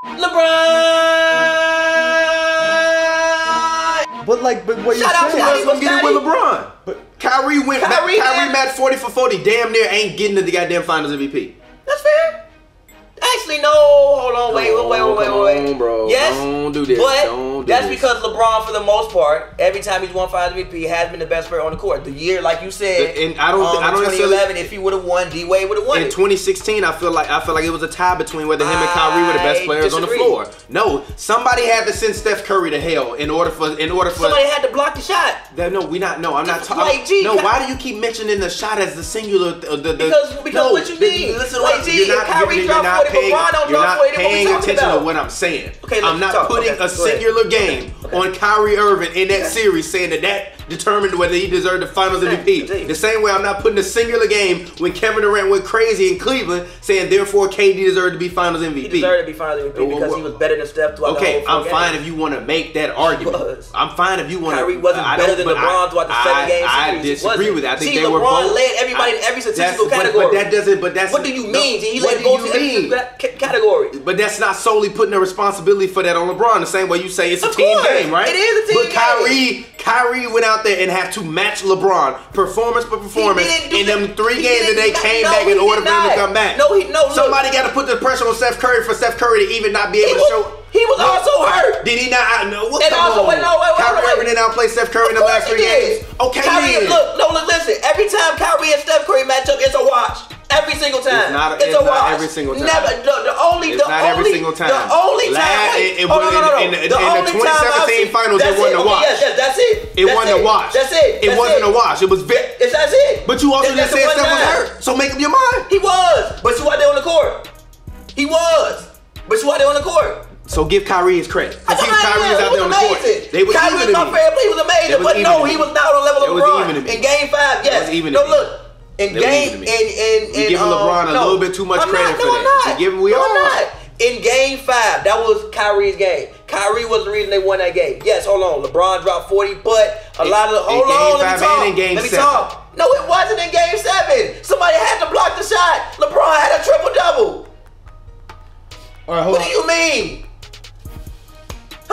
LeBron. But what you're saying? Let's go get it with LeBron. But Kyrie matched 40 for 40. Damn near ain't getting to the goddamn Finals MVP. That's fair. Actually, no. Hold on. Wait. Come on, bro. Yes. Don't do this. But that's because LeBron, for the most part, every time he's won Finals MVP, has been the best player on the court. The year, like you said, and I don't 2011, if he would have won, D Wade would have won. In it. 2016, I feel like it was a tie between whether him and Kyrie were the best players on the floor. No, somebody had to send Steph Curry to hell in order for somebody had to block the shot. I'm not talking. No, why do you keep mentioning the shot as the singular? Because what you mean? Listen, Kyrie dropped 40, LeBron don't drop 40. Paying attention to what I'm saying. Okay, I'm not putting a singular game on Kyrie Irving in that series, saying that determined whether he deserved the Finals MVP. The same way I'm not putting a singular game when Kevin Durant went crazy in Cleveland, saying therefore KD deserved to be Finals MVP. He deserved to be Finals MVP because he was better than Steph throughout the whole I'm fine if you want to make that argument. I'm fine if you want to. Kyrie wasn't better than LeBron throughout the 7-game series. I disagree with that. I think they were LeBron both. led everybody in every statistical category. But that doesn't. But that's. What do you mean? He what led do both you mean? Category. But that's not solely putting the responsibility for that on LeBron. The same way you say it's a team game, right? It is a team game. But Kyrie went out there and had to match LeBron performance for performance in them 3 games that they came back in order for him to come back. Somebody got to put the pressure on Steph Curry for Steph Curry to even not be able to show. He was also hurt. Did he not? I know. Kyrie Irving didn't outplay Steph Curry in the last 3 games. Okay, look, listen. Every time Kyrie and Steph Curry match up, it's a watch. Every single time. It's not every single time. Never. Every single time. The only time. In the 2017 finals, it wasn't a watch. Yes, that's it. It wasn't a watch. That's it. It wasn't a watch. It was Vic. That's it. But you also just said Steph was hurt. So make up your mind. He was. But you out there on the court. He was. But you out there on the court. So give Kyrie his credit. Kyrie was out there on the court. Kyrie was not fair play. He was amazing. But no, he was not on level of LeBron. In Game 5, yes. No, look. In Game, we giving LeBron a little bit too much credit for that. We are. In Game 5, that was Kyrie's game. Kyrie was the reason they won that game. Yes, hold on. LeBron dropped 40, but a lot of let me talk. No, it wasn't in Game 7. Somebody had to block the shot. LeBron had a triple-double. All right, what do you mean?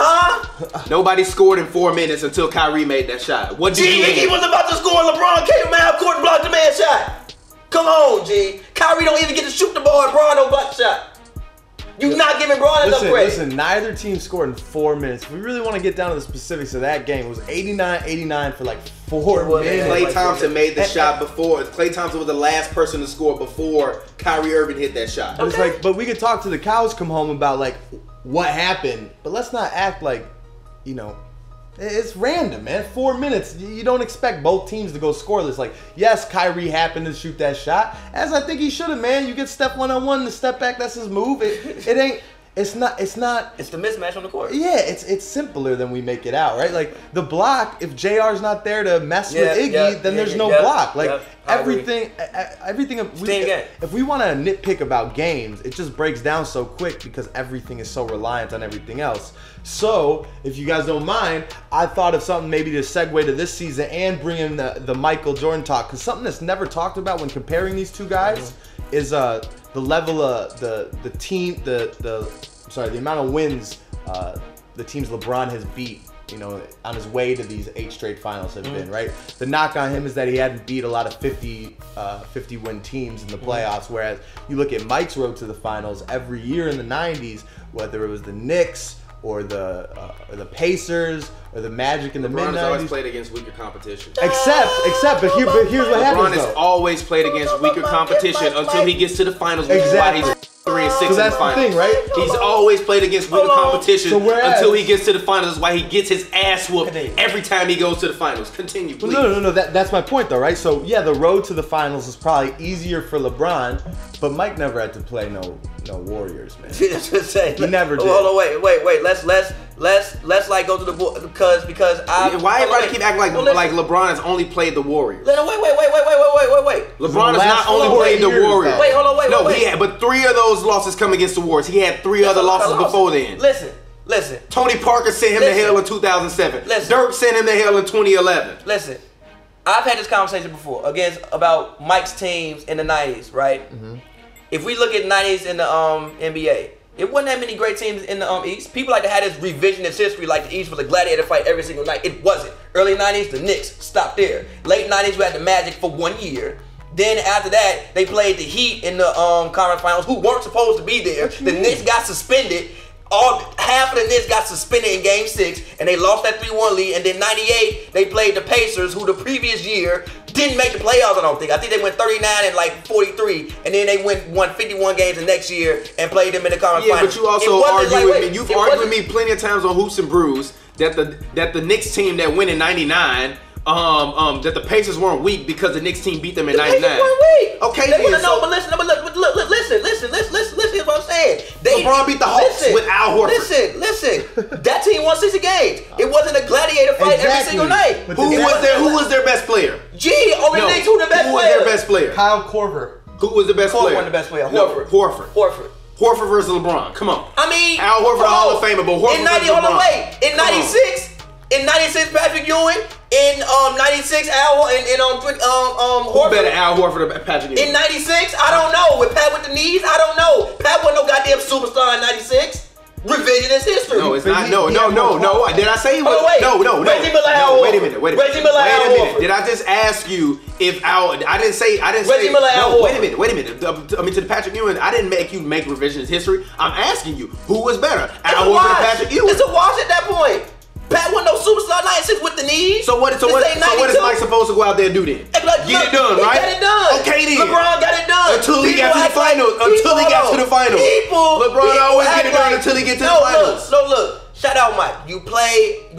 Huh? Nobody scored in 4 minutes until Kyrie made that shot. What do you mean? He was about to score. LeBron came out court and blocked the man's shot. Come on, G. Kyrie don't even get to shoot the ball and Bron don't block the shot. You not giving Bron enough credit. Listen, neither team scored in 4 minutes. If we really want to get down to the specifics of that game, it was 89-89 for like 4 minutes. Klay Thompson made the shot before. Klay Thompson was the last person to score before Kyrie Irving hit that shot. It's like, but we could talk to the cows come home about like what happened, but let's not act like, you know, it's random, man. 4 minutes. You don't expect both teams to go scoreless. Like, yes, Kyrie happened to shoot that shot, as I think he should have, man. You get step one-on-one, the step back, that's his move. It's not. It's the mismatch on the court. Yeah, it's simpler than we make it out, right? Like the block, if JR's not there to mess with Iggy, then there's no block. Like everything. If we want to nitpick about games, it just breaks down so quick because everything is so reliant on everything else. So, if you guys don't mind, I thought of something maybe to segue to this season and bring in the Michael Jordan talk, because something that's never talked about when comparing these two guys is the level of the amount of wins the teams LeBron has beat, you know, on his way to these 8 straight finals have been, right? The knock on him is that he hadn't beat a lot of 50 win teams in the playoffs, whereas you look at Mike's road to the finals every year in the 90s, whether it was the Knicks or the Pacers or the Magic in the mid-90s. LeBron has always played against weaker competition. Except, but here's what happens, LeBron has always played against weaker competition until he gets to the finals, which is why he's 3-6 in the finals. That's the thing, right? He's always played against weaker competition until he gets to the finals. That's why he gets his ass whooped every time he goes to the finals. Continue, please. No. That's my point, though, right? So, yeah, the road to the finals is probably easier for LeBron, but Mike never had to play no Warriors, man. He never did. Hold on, wait. Let's like go to the board because why everybody keep acting like LeBron has only played the Warriors? Wait. LeBron has not only played the Warriors. Wait, hold on, wait. He had, but 3 of those losses come against the Warriors. He had 3 other losses before then. Listen. Tony Parker sent him to hell in 2007. Dirk sent him to hell in 2011. Listen, I've had this conversation before about Mike's teams in the 90s, right? If we look at 90s in the NBA, It wasn't that many great teams in the East. People like to have this revisionist history like the East was a gladiator fight every single night. It wasn't. Early 90s, the Knicks stopped there. Late 90s, we had the Magic for 1 year. Then after that, they played the Heat in the conference finals, who weren't supposed to be there. The Knicks got suspended. Half of the Knicks got suspended in Game 6, and they lost that 3-1 lead. And then 98, they played the Pacers, who the previous year didn't make the playoffs, I don't think. I think they went 39 and like 43, and then they won 51 games the next year and played them in the conference finals. But you also argue with me. You've argued with me plenty of times on Hoops and Brews that the Knicks team that went in 99, that the Pacers weren't weak because the Knicks team beat them in 99. The Pacers weren't weak. Okay, they listen, listen what I'm saying. LeBron beat the Hawks with Al Horford. Listen. That team won 60 games. It wasn't a gladiator fight every single night. Who was their best player? G, on the Knicks, who the best player? Who was their best player? Kyle Korver. Who was the best player? Korver wasn't the best player. Horford. Horford versus LeBron. Come on. I mean, Al Horford, Hall of Famer, but Horford versus LeBron. In 96, Patrick Ewing. In 96, Al and Horford. Who better, Al Horford or Patrick Ewing? In 96, I don't know. With Pat with the knees, I don't know. Pat wasn't no goddamn superstar in 96. Revisionist history. No, it's not. No. Did I say he was? No. Reggie Miller, Al Wait a minute. Reggie Miller, Al Horford. Did I just ask you if Al? I didn't say. Reggie Miller, Al Horford. Wait a minute. I mean, to the Patrick Ewing, I didn't make you make revisionist history. I'm asking you, who was better, Al Horford or Patrick Ewing? It's a wash at that point. Pat wasn't no superstar 96 with the knees. So what is Mike supposed to go out there and do then? Get it done, right? He got it done. Okay then. LeBron got it done. Until he got to the finals. LeBron always get it done until he gets to the finals. Look. Shout out Mike. You played.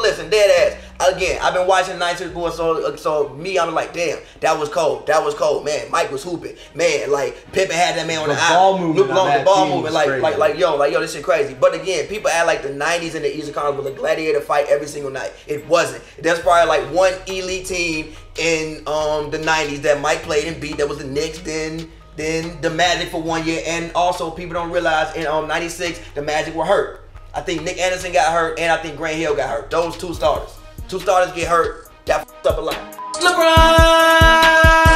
Listen, dead ass. Again, I've been watching 96 going so me, I'm like, damn, that was cold, man. Mike was hooping, man. Like Pippen had that man on the ball movement, the ball movement, like yo, this shit crazy. But again, people act like the 90s and the Eastern Conference was a gladiator fight every single night. It wasn't. There's probably like one elite team in the 90s that Mike played and beat. That was the Knicks. Then the Magic for 1 year, and also people don't realize in 96 the Magic were hurt. I think Nick Anderson got hurt, and I think Grant Hill got hurt. Those two starters. Two starters get hurt. That f***ed up a lot. LeBron!